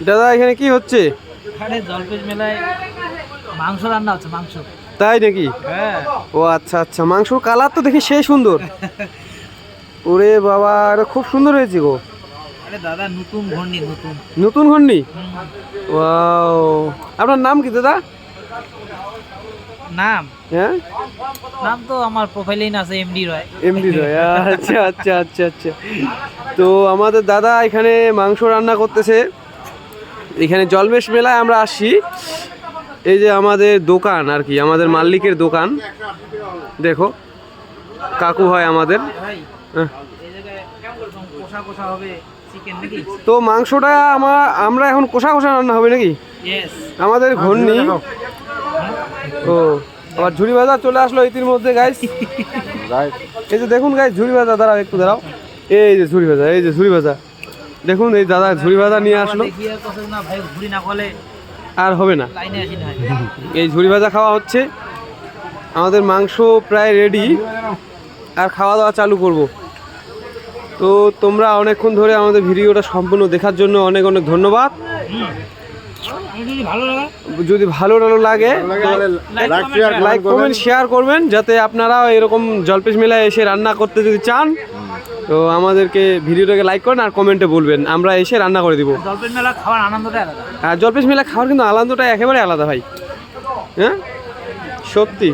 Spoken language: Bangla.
দাদা এখানে কি হচ্ছে? এখানে জলপেশ মেলায় মাংস রান্না হচ্ছে, মাংস। তাই নাকি? হ্যাঁ। ও আচ্ছা আচ্ছা, মাংসর কালার তো দেখি সেই সুন্দর। ওরে বাবা, এটা খুব সুন্দর হয়েছে গো। আরে দাদা নতুন ঘন্নি, নতুন নতুন ঘন্নি। ওয়াও, আপনার নাম কি দাদা? নাম হ্যাঁ, নাম তো আমার প্রোফাইলেই না আছে, এমডি রয়। এমডি রয়। আচ্ছা আচ্ছা আচ্ছা আচ্ছা। তো আমাদের দাদা এখানে মাংস রান্না করতেছে। এখানে জলবেশ মেলায় আমরা আসি, এই যে আমাদের দোকান আর কি, আমাদের মালিকের দোকান। দেখো কাকু হয় আমাদের। ভাই হ্যাঁ। এই জায়গায় কষা কষা হবে চিকেন নাকি? তো মাংসটা আমরা এখন কষা কষা রান্না হবে নাকি? ইয়েস। আমাদের ঘন্নি। ও, আবার ঝুড়ি ভাজা চলে আসলো ইতিমধ্যে গাইস। এই যে দেখুন গাইস, ঝুড়ি ভাজা, দাঁড়াও একটু দাঁড়াও। এই যে ঝুড়ি ভাজা, এই যে ঝুড়ি ভাজা দেখুন, এই দাদা ঝুড়ি ভাজা নিয়ে আসলো। দেখি আর কথা না ভাই, ঘুরি না করলে আর হবে না, লাইনে আসি না। এই ঝুড়ি ভাজা খাওয়া হচ্ছে। আমাদের মাংস প্রায় রেডি, আর খাওয়া দাওয়া চালু করব। তো তোমরা অনেকক্ষণ ধরে আমাদের ভিডিওটা সম্পূর্ণ দেখার জন্য অনেক অনেক ধন্যবাদ। যদি ভালো লাগে লাইক কমেন্ট শেয়ার করবেন, যাতে আপনারা এরকম জলপেশ মেলায় এসে রান্না করতে যদি চান তো আমাদেরকে ভিডিওটাকে লাইক করেন আর কমেন্টে বলবেন, আমরা এসে রান্না করে দিব। জলপেশ মেলা খাওয়ার আনন্দটা আলাদা। আর জলপেশ মেলা খাওয়ার কিন্তু আনন্দটা একেবারে আলাদা ভাই। হ্যাঁ সত্যি।